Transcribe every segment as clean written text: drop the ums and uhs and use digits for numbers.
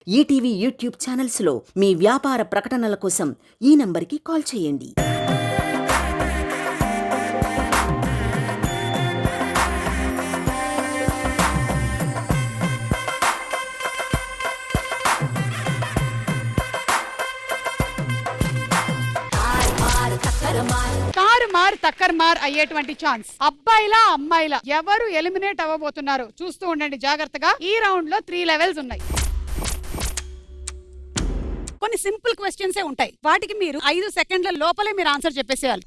ETV YouTube ఛానల్స్లో మీ వ్యాపార ప్రకటనల కోసం ఈ నంబర్కి కాల్ చేయండి. తారుమార్ తక్కర్మార్ అయ్యేటువంటి ఛాన్స్. అబ్బాయిలా అమ్మాయిలా ఎవరు ఎలిమినేట్ అవ్వబోతున్నారు చూస్తూ ఉండండి జాగ్రత్తగా. ఈ రౌండ్ లో 3 లెవెల్స్ ఉన్నాయి. కొన్ని సింపుల్ క్వశ్చన్సే ఉంటాయి. వాటికి మీరు 5 సెకండ్ల లోపలే మీరు ఆన్సర్ చెప్పేసేయాలి.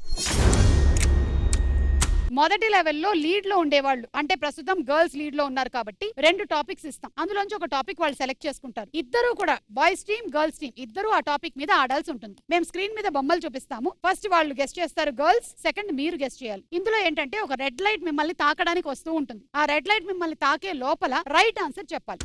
మొదటి లెవెల్లో లీడ్ లో ఉండేవాళ్ళు, అంటే ప్రస్తుతం గర్ల్స్ లీడ్ లో ఉన్నారు కాబట్టి 2 టాపిక్స్ ఇస్తాం. అందులోంచి ఒక టాపిక్ వాళ్ళు సెలెక్ట్ చేసుకుంటారు. ఇద్దరు కూడా బాయ్స్ టీమ్ గర్ల్స్ టీమ్ ఇద్దరు ఆ టాపిక్ మీద ఆడాల్సి ఉంటుంది. మేము స్క్రీన్ మీద బొమ్మలు చూపిస్తాము. ఫస్ట్ వాళ్ళు గెస్ట్ చేస్తారు గర్ల్స్, సెకండ్ మీరు గెస్ట్ చేయాలి. ఇందులో ఏంటంటే ఒక రెడ్ లైట్ మిమ్మల్ని తాకడానికి వస్తూ ఉంటుంది. ఆ రెడ్ లైట్ మిమ్మల్ని తాకే లోపల రైట్ ఆన్సర్ చెప్పాలి.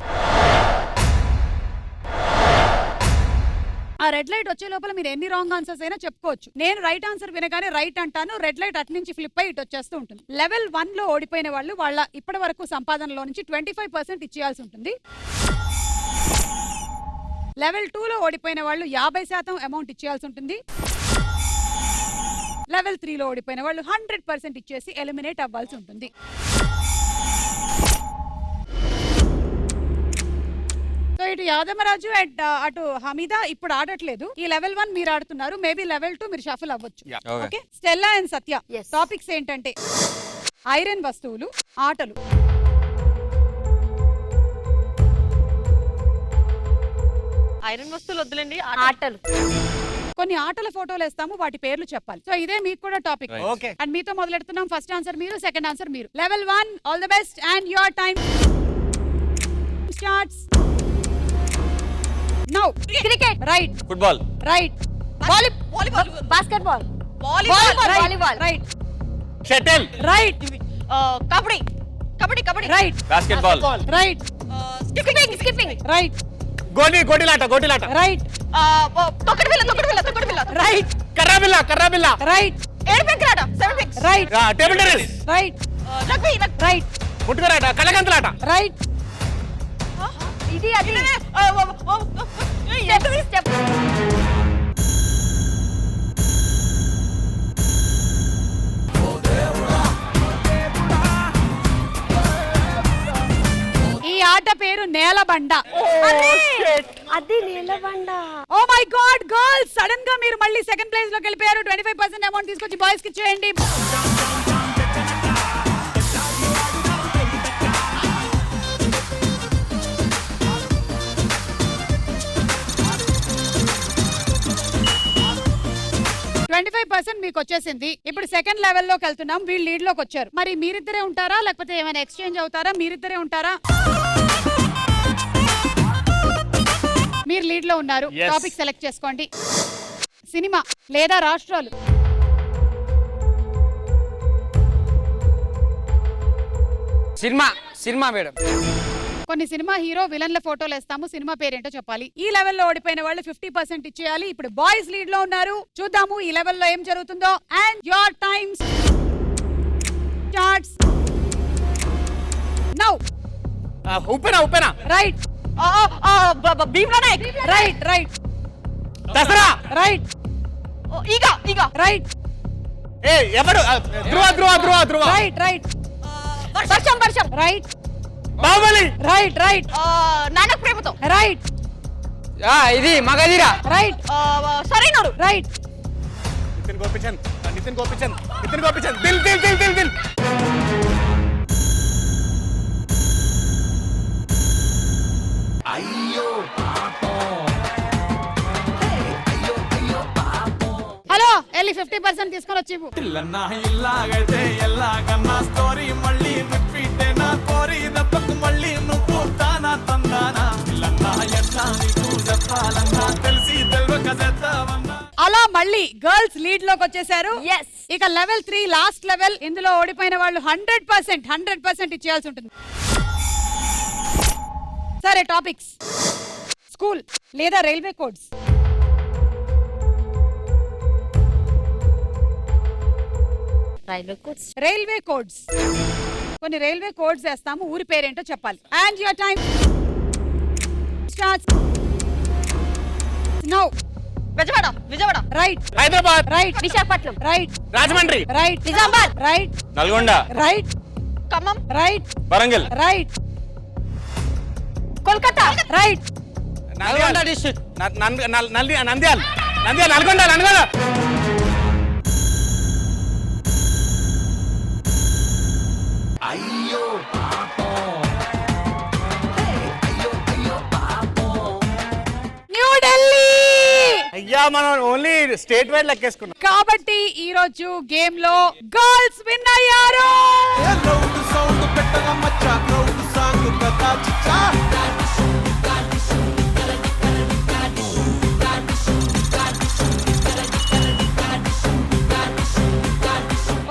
ఆ రెడ్ లైట్ వచ్చే లోపల మీరు ఎన్ని రాంగ్ ఆన్సర్స్ అయినా చెప్పుకోవచ్చు. నేను రైట్ ఆన్సర్ వినగానే రైట్ అంటాను, రెడ్ లైట్ అటు నుంచి ఫ్లిప్ అయి ఇటు వచ్చేస్తూ ఉంటుంది. లెవెల్ 1 లో ఓడిపోయిన వాళ్ళు వాళ్ళ ఇప్పటి వరకు సంపాదనలో నుంచి 25% ఇచ్చేయాల్సి ఉంటుంది. లెవెల్ 2 లో ఓడిపోయిన వాళ్ళు 50% అమౌంట్ ఇచ్చేయాల్సి ఉంటుంది. లెవెల్ 3 లో ఓడిపోయిన వాళ్ళు 100% ఇచ్చేసి ఎలిమినేట్ అవ్వాల్సి ఉంటుంది. సో ఇటు యాదమరాజు అండ్ అటు హమీద ఇప్పుడు ఆడట్లేదు. ఈ లెవెల్ 1 మీరు ఆడుతున్నారు. మేబీ లెవెల్ 2 మీరు షఫల్ అవ్వచ్చు. Okay, Stella and Satya topics ఏంటంటే ఐరన్ వస్తువులు, ఆటలు. ఐరన్ వస్తువులు వద్దులేండి, ఆటలు. కొన్ని ఆటల ఫోటోలు వేస్తాము, వాటి పేర్లు చెప్పాలి. సో ఇదే మీకు కూడా టాపిక్. అండ్ మీతో మొదలెడుతున్నాం. ఫస్ట్ ఆన్సర్ మీరు, సెకండ్ ఆన్సర్ మీరు. Level 1 all the best and your time starts now. Cricket right. Football right. Volleyball, basketball, volleyball right. Shuttle right. Kabaddi right. Basketball right. Skipping right. గోటిలాట right. తొక్కడి బిల్ల right. కర్రాబిల్ల right. ఏడుపెంకులాట, seven picks right. Table tennis right. Rugby right. ముట్టుకరాట, కళ్ళగంతలాట right. ఇది అది step. ఈ ఆట పేరు నేలబండ. అది నీలబండ. Oh my god girls, sudden గా మీరు మళ్ళీ సెకండ్ ప్లేస్ లోకి వెళ్ళిపోయారు. 25% అమౌంట్ తీసుకొచ్చి బాయ్స్ కి ఇచ్చేయండి. మీకు వచ్చేసింది. ఇప్పుడు సెకండ్ లెవెల్ లోకి వెళ్తున్నాం. వీళ్ళు లీడ్ లోకి వచ్చారు. మరి మీరిద్దరే ఉంటారా లేకపోతే ఏమైనా ఎక్స్చేంజ్ అవుతారా? మీరిద్దరే ఉంటారా? మీరు లీడ్ లో ఉన్నారు. టాపిక్ సెలెక్ట్ చేసుకోండి. సినిమా లేదా రాష్ట్రాలు. Cinema madam. కొన్ని సినిమా హీరో విలన్ల ఫోటోలు వేస్తాము. సినిమా పేరేంటో చెప్పాలి. ఈ లెవెల్లో ఓడిపోయిన వాళ్ళు 50% ఇచ్చేయాలి. ఇప్పుడు బాయ్స్ లీడ్ లో ఉన్నారు. చూద్దాము ఈ లెవెల్లో ఏం జరుగుతుందో. And your time starts now. Uppena right. Bheemla Nayak right. Dasara right. Eega right. ఎవరు? Dhruva right. Varsham right. Baahubali right. Nannaku Prematho right. ఇది Magadheera right. Sarrainodu right. Nithiin Gopichand Dil. Hello వెళ్ళి 50% తీసుకొని వచ్చి అలా మళ్ళీ గర్ల్స్ లీడ్ లోకి వచ్చేసారు. ఇక లెవెల్ 3 లాస్ట్ లెవెల్. ఇందులో ఓడిపోయిన వాళ్ళు 100% ఇచ్చేయాల్సి ఉంటుంది. సరే టాపిక్స్ స్కూల్ లేదా రైల్వే కోడ్స్. Railway codes. కొన్ని రైల్వే కోడ్స్ వేస్తాము. ఊరి పేరేంటో చెప్పాలి. And your time starts now. Vijayawada Vijayawada right. Hyderabad, right. Visakhapatnam right. Rajahmundry, right. Nizamabad right. Nalgonda, right. Khammam right. Warangal, right. Kolkata right. Nalgonda district, Nandyal, Nalgonda. New Delhi. అయ్యా మనం ఓన్లీ స్టేట్ వైడ్ లెక్కేసుకున్నాం. కాబట్టి ఈ రోజు గేమ్ లో గర్ల్స్ విన్ అయ్యారు. రౌండ్ సౌండ్ పెట్టగా మచ్చా రౌండ్ సాంగ్ కదా చిచ్చా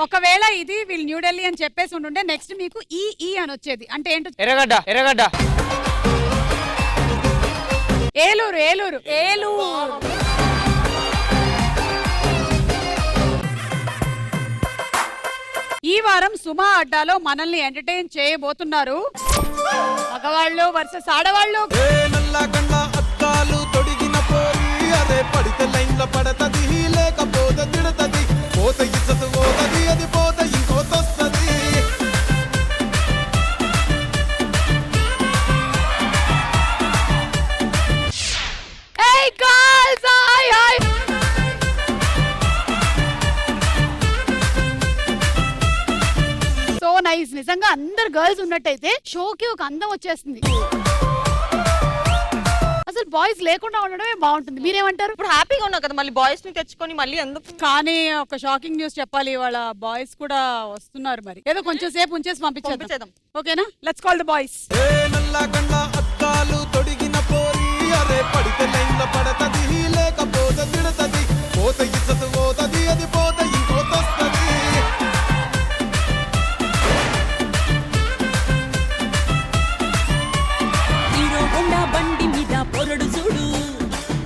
ఒకవేళ ఇది వీళ్ళు న్యూ ఢిల్లీ అని చెప్పేసి ఉంటుంటే నెక్స్ట్ మీకు ఈ అని వచ్చేది. అంటే ఏంటో ఎర్రగడ్డ, ఏలూరు. ఏలూరు. ఏలూరు. ఈ వారం సుమా అడ్డాలో మనల్ని ఎంటర్టైన్ చేయబోతున్నారు మగవాళ్ళు వర్సెస్ ఆడవాళ్ళు. ఏ నల్ల గండ అద్దాలు తొడిగిన పోరి అరే పడితే లైన్ లో పడతది లేకపోతే తిడతది పోత ఇచ్చదు పోతది అది పోత ఇంకోతొస్తది Hey girls, hi. So nice. నిజంగా అందరు గర్ల్స్ ఉన్నట్టయితే షోకి ఒక అందం వచ్చేస్తుంది. అసలు బాయ్స్ లేకుండా ఉండడమే బాగుంటుంది. మీరేమంటారు? ఇప్పుడు హ్యాపీగా ఉన్నావు కదా, మళ్ళీ బాయ్స్ ని తెచ్చుకొని మళ్ళీ ఎందుకు? కానీ ఒక షాకింగ్ న్యూస్ చెప్పాలి, వాళ్ళ బాయ్స్ కూడా వస్తున్నారు. మరి ఏదో కొంచెం సేపు ఉంచేసి పంపించేద్దాం. ఓకేనా? Let's call the boys. ఏ నల్ల గండ అద్దాలు తొడిగిన పోరి అరే పడితే లైన్ లో పడతది లేకపోతే తిడతది పోత ఇచ్చదు పోతది అది పోత ఇంకోతొస్తది హీరో హోండా బండి మీద పొరడు చూడు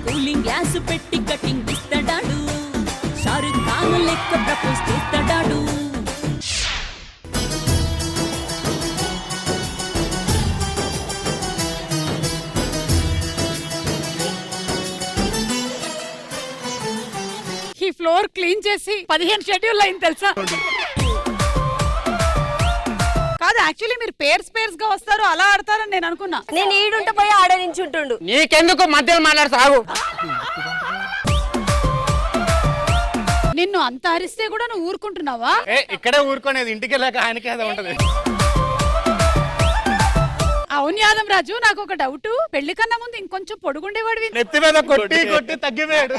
కూలింగ్ గ్లాస్ పెట్టి కటింగ్ ఇస్తాడాడు షారుఖ్ ఖాన్ లెక్క ప్రపోజ్ చేస్తాడాడు ఈ ఫ్లోర్ క్లీన్ చేసి 15 షెడ్యూల్ అయింది తెలుసా? కాదు, యాక్చువల్లీ మీరు పేర్స్ గా వస్తారు, అలా ఆడతారని నేను అనుకున్నా. నేను ఈడుంటే పోయి ఆడ నించుంటుండు. నీకెందుకు మధ్యలో మాట్లాడుతావు? నిన్ను అంత అరిస్తే కూడా నువ్వు ఊరుకుంటున్నావా? ఇక్కడే ఊరుకోనేది, ఇంటికి వెళ్ళాక ఆయనకి ఏదో ఉంటది. అవును యాదం రాజు, నాకు ఒక డౌట్. పెళ్లి కన్నా ముందు ఇంకొంచెం పొడుగుండేవాడివి. నెత్తి మీద కొట్టి తగ్గిపోయాడు.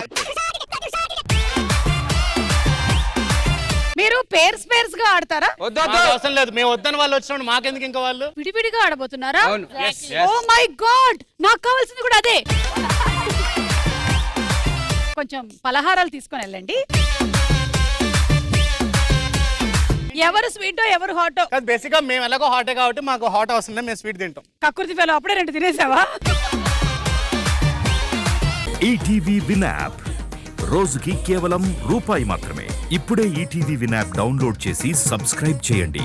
మీరు పేర్స్ గా ఆడతారా? అవసరం లేదు, మేము వద్దని వాళ్ళు వచ్చినప్పుడు మాకెందుకు ఇంకా వాళ్ళు విడివిడిగా ఆడబోతున్నారా? అవును. Yes, yes. Oh my God, నాకు కావాల్సింది కూడా అదే. కొంచెం పలహారాలు తీసుకొని వెళ్ళండి. ఎవరు స్వీటో ఎవరు హాటో. బేసిక్ గా మేము ఎలాగో హాటే కాబట్టి మాకు హాట్ అవసరం లేదు, మేము స్వీట్ తింటాం. కక్కుర్తి ఫెలో అప్పుడే 2 తినేసావా? ఈటీవీ విన్ యాప్ రోజుకి కేవలం రూపాయి మాత్రమే. ఇప్పుడే ఈటీవీ విన్ యాప్ డౌన్లోడ్ చేసి సబ్స్క్రైబ్ చేయండి.